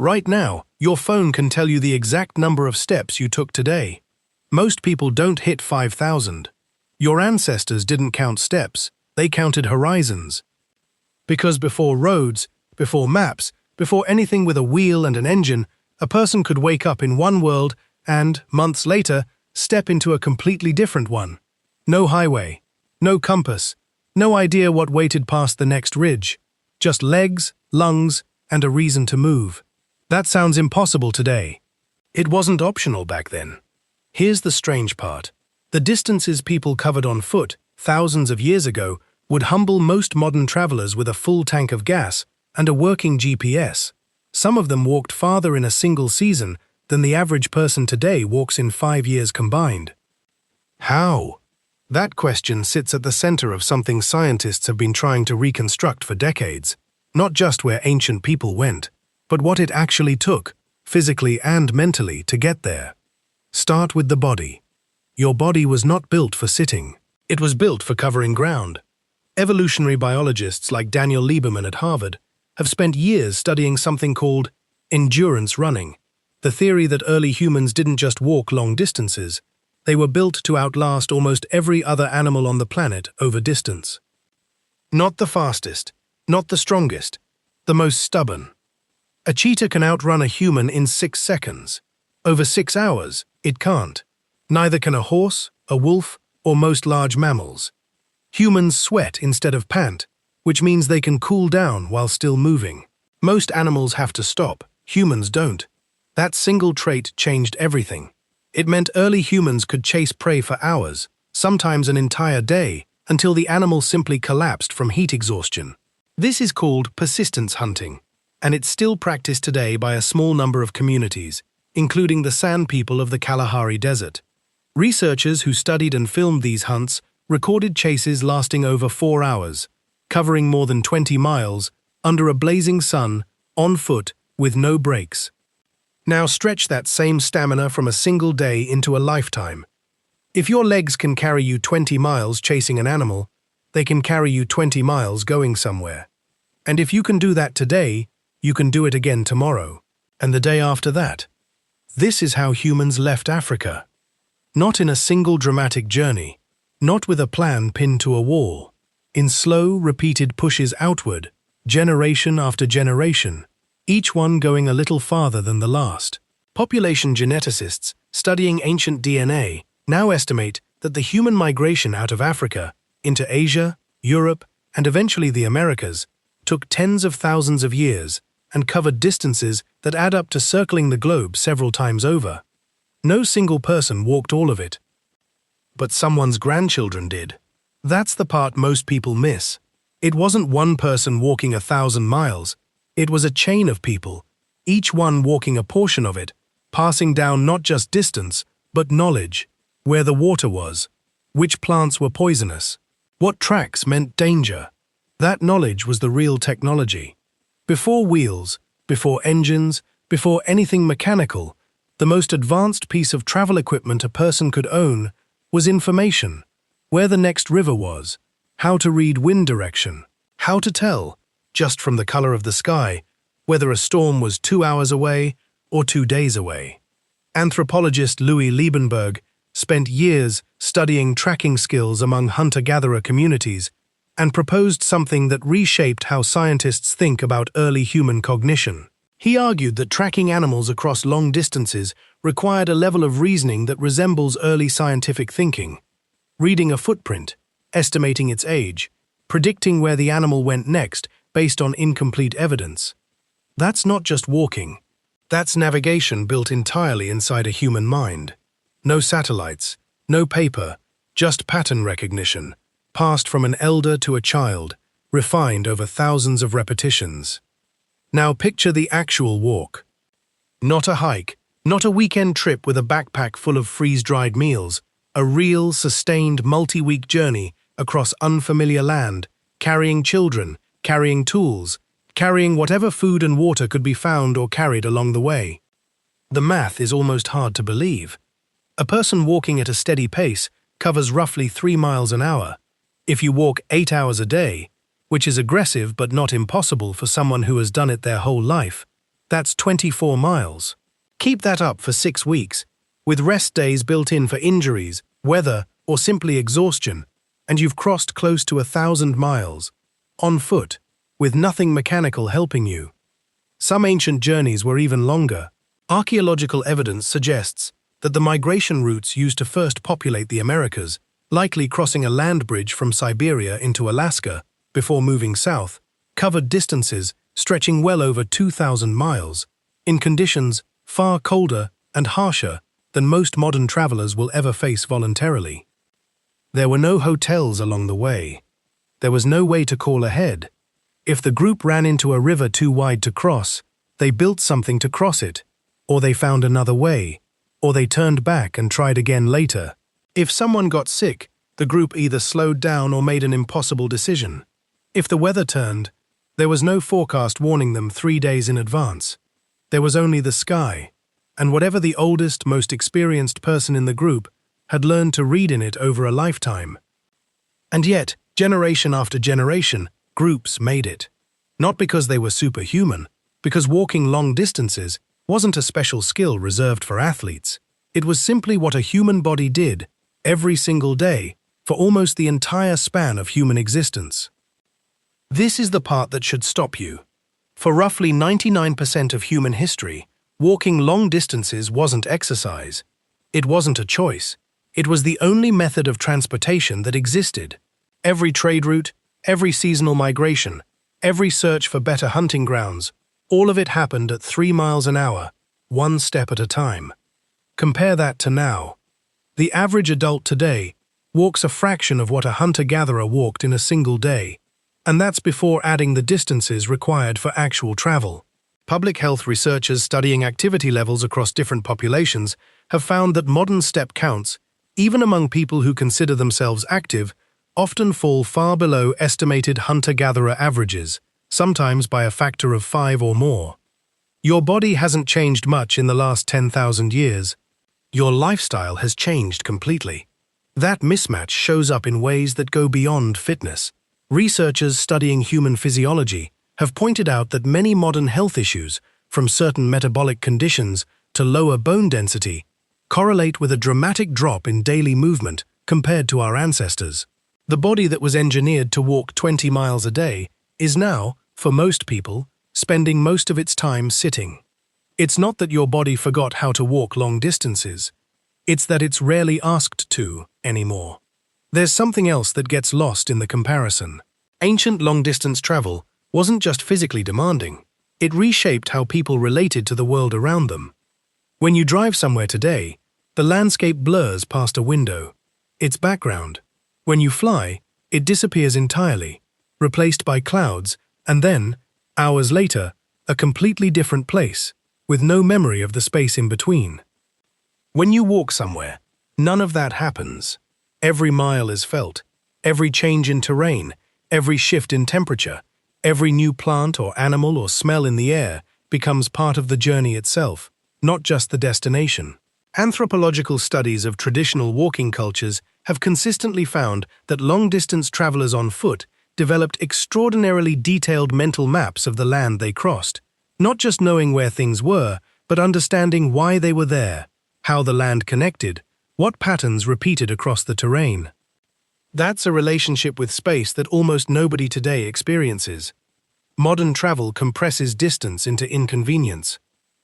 Right now, your phone can tell you the exact number of steps you took today. Most people don't hit 5,000. Your ancestors didn't count steps, they counted horizons. Because before roads, before maps, before anything with a wheel and an engine, a person could wake up in one world and, months later, step into a completely different one. No highway, no compass, no idea what waited past the next ridge. Just legs, lungs, and a reason to move. That sounds impossible today. It wasn't optional back then. Here's the strange part. The distances people covered on foot, thousands of years ago, would humble most modern travelers with a full tank of gas and a working GPS. Some of them walked farther in a single season than the average person today walks in 5 years combined. How? That question sits at the center of something scientists have been trying to reconstruct for decades. Not just where ancient people went, but what it actually took, physically and mentally, to get there. Start with the body. Your body was not built for sitting. It was built for covering ground. Evolutionary biologists like Daniel Lieberman at Harvard have spent years studying something called endurance running, the theory that early humans didn't just walk long distances, they were built to outlast almost every other animal on the planet over distance. Not the fastest, not the strongest, the most stubborn. A cheetah can outrun a human in 6 seconds. Over 6 hours, it can't. Neither can a horse, a wolf, or most large mammals. Humans sweat instead of pant, which means they can cool down while still moving. Most animals have to stop, humans don't. That single trait changed everything. It meant early humans could chase prey for hours, sometimes an entire day, until the animal simply collapsed from heat exhaustion. This is called persistence hunting, and it's still practiced today by a small number of communities, including the San people of the Kalahari Desert. Researchers who studied and filmed these hunts recorded chases lasting over 4 hours, covering more than 20 miles, under a blazing sun, on foot, with no breaks. Now stretch that same stamina from a single day into a lifetime. If your legs can carry you 20 miles chasing an animal, they can carry you 20 miles going somewhere. And if you can do that today, you can do it again tomorrow, and the day after that. This is how humans left Africa. Not in a single dramatic journey, not with a plan pinned to a wall. In slow, repeated pushes outward, generation after generation, each one going a little farther than the last. Population geneticists studying ancient DNA now estimate that the human migration out of Africa into Asia, Europe, and eventually the Americas took tens of thousands of years and covered distances that add up to circling the globe several times over. No single person walked all of it. But someone's grandchildren did. That's the part most people miss. It wasn't one person walking 1,000 miles. It was a chain of people, each one walking a portion of it, passing down not just distance, but knowledge, where the water was, which plants were poisonous, what tracks meant danger. That knowledge was the real technology. Before wheels, before engines, before anything mechanical, the most advanced piece of travel equipment a person could own was information. Where the next river was, how to read wind direction, how to tell, just from the color of the sky, whether a storm was 2 hours away or 2 days away. Anthropologist Louis Liebenberg spent years studying tracking skills among hunter-gatherer communities and proposed something that reshaped how scientists think about early human cognition. He argued that tracking animals across long distances required a level of reasoning that resembles early scientific thinking. Reading a footprint, estimating its age, predicting where the animal went next based on incomplete evidence. That's not just walking. That's navigation built entirely inside a human mind. No satellites, no paper, just pattern recognition, passed from an elder to a child, refined over thousands of repetitions. Now picture the actual walk. Not a hike, not a weekend trip with a backpack full of freeze-dried meals, a real, sustained, multi-week journey across unfamiliar land, carrying children, carrying tools, carrying whatever food and water could be found or carried along the way. The math is almost hard to believe. A person walking at a steady pace covers roughly 3 miles an hour. If you walk 8 hours a day, which is aggressive but not impossible for someone who has done it their whole life, That's 24 miles. Keep that up for 6 weeks, with rest days built in for injuries, weather, or simply exhaustion, and you've crossed close to 1,000 miles, on foot, with nothing mechanical helping you. Some ancient journeys were even longer. Archaeological evidence suggests that the migration routes used to first populate the Americas, likely crossing a land bridge from Siberia into Alaska before moving south, covered distances stretching well over 2,000 miles, in conditions far colder and harsher than most modern travelers will ever face voluntarily. There were no hotels along the way. There was no way to call ahead. If the group ran into a river too wide to cross, they built something to cross it, or they found another way, or they turned back and tried again later. If someone got sick, the group either slowed down or made an impossible decision. If the weather turned, there was no forecast warning them 3 days in advance. There was only the sky, and whatever the oldest, most experienced person in the group had learned to read in it over a lifetime. And yet, generation after generation, groups made it. Not because they were superhuman, because walking long distances wasn't a special skill reserved for athletes. It was simply what a human body did, every single day, for almost the entire span of human existence. This is the part that should stop you. For roughly 99% of human history, walking long distances wasn't exercise. It wasn't a choice. It was the only method of transportation that existed. Every trade route, every seasonal migration, every search for better hunting grounds, all of it happened at 3 miles an hour, one step at a time. Compare that to now. The average adult today walks a fraction of what a hunter-gatherer walked in a single day, and that's before adding the distances required for actual travel. Public health researchers studying activity levels across different populations have found that modern step counts, even among people who consider themselves active, often fall far below estimated hunter-gatherer averages, sometimes by a factor of 5 or more. Your body hasn't changed much in the last 10,000 years. Your lifestyle has changed completely. That mismatch shows up in ways that go beyond fitness. Researchers studying human physiology have pointed out that many modern health issues, from certain metabolic conditions to lower bone density, correlate with a dramatic drop in daily movement compared to our ancestors. The body that was engineered to walk 20 miles a day is now, for most people, spending most of its time sitting. It's not that your body forgot how to walk long distances. It's that it's rarely asked to anymore. There's something else that gets lost in the comparison. Ancient long-distance travel wasn't just physically demanding. It reshaped how people related to the world around them. When you drive somewhere today, the landscape blurs past a window. Its background. When you fly, it disappears entirely, replaced by clouds, and then, hours later, a completely different place, with no memory of the space in between. When you walk somewhere, none of that happens. Every mile is felt, every change in terrain, every shift in temperature, every new plant or animal or smell in the air becomes part of the journey itself, not just the destination. Anthropological studies of traditional walking cultures have consistently found that long-distance travelers on foot developed extraordinarily detailed mental maps of the land they crossed, not just knowing where things were, but understanding why they were there, how the land connected, what patterns repeated across the terrain. That's a relationship with space that almost nobody today experiences. Modern travel compresses distance into inconvenience.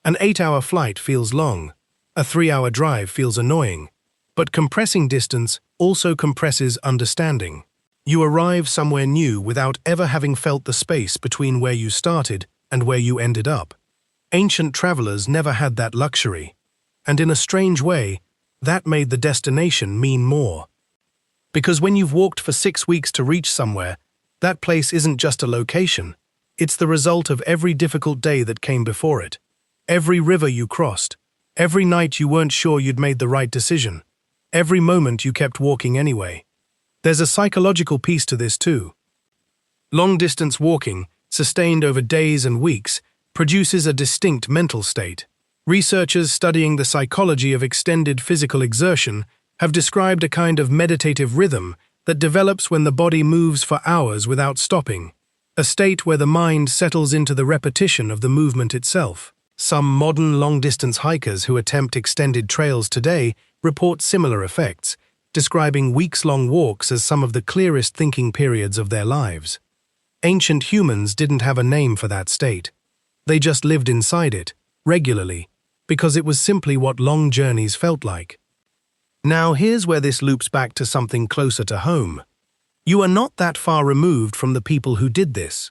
An 8-hour flight feels long. A 3-hour drive feels annoying. But compressing distance also compresses understanding. You arrive somewhere new without ever having felt the space between where you started and where you ended up. Ancient travelers never had that luxury. And in a strange way, that made the destination mean more. Because when you've walked for 6 weeks to reach somewhere, that place isn't just a location. It's the result of every difficult day that came before it. Every river you crossed. Every night you weren't sure you'd made the right decision. Every moment you kept walking anyway. There's a psychological piece to this too. Long-distance walking, sustained over days and weeks, produces a distinct mental state. Researchers studying the psychology of extended physical exertion have described a kind of meditative rhythm that develops when the body moves for hours without stopping, a state where the mind settles into the repetition of the movement itself. Some modern long-distance hikers who attempt extended trails today report similar effects, describing weeks-long walks as some of the clearest thinking periods of their lives. Ancient humans didn't have a name for that state. They just lived inside it, regularly, because it was simply what long journeys felt like. Now here's where this loops back to something closer to home. You are not that far removed from the people who did this.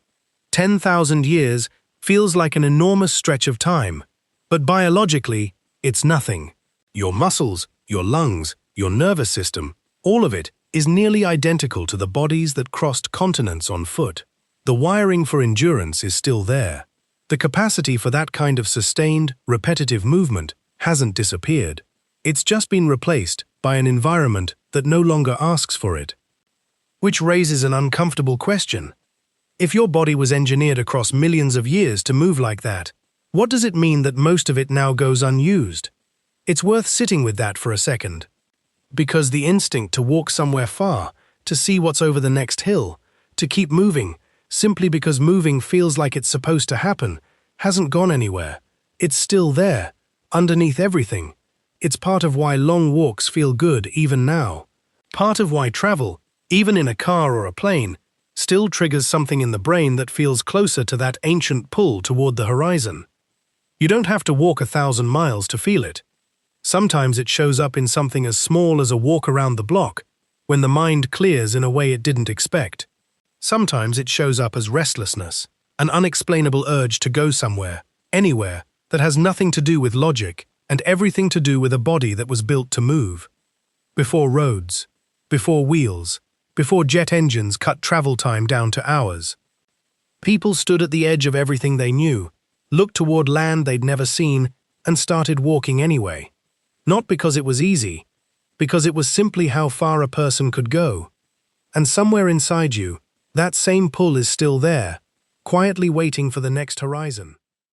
10,000 years feels like an enormous stretch of time, but biologically, it's nothing. Your muscles, your lungs, your nervous system, all of it is nearly identical to the bodies that crossed continents on foot. The wiring for endurance is still there. The capacity for that kind of sustained, repetitive movement hasn't disappeared. It's just been replaced by an environment that no longer asks for it. Which raises an uncomfortable question. If your body was engineered across millions of years to move like that, what does it mean that most of it now goes unused? It's worth sitting with that for a second. Because the instinct to walk somewhere far, to see what's over the next hill, to keep moving, simply because moving feels like it's supposed to happen, hasn't gone anywhere. It's still there, underneath everything. It's part of why long walks feel good even now. Part of why travel, even in a car or a plane, still triggers something in the brain that feels closer to that ancient pull toward the horizon. You don't have to walk 1,000 miles to feel it. Sometimes it shows up in something as small as a walk around the block, when the mind clears in a way it didn't expect. Sometimes it shows up as restlessness, an unexplainable urge to go somewhere, anywhere, that has nothing to do with logic and everything to do with a body that was built to move. Before roads, before wheels, before jet engines cut travel time down to hours. People stood at the edge of everything they knew, looked toward land they'd never seen, and started walking anyway. Not because it was easy, because it was simply how far a person could go. And somewhere inside you, that same pull is still there, quietly waiting for the next horizon.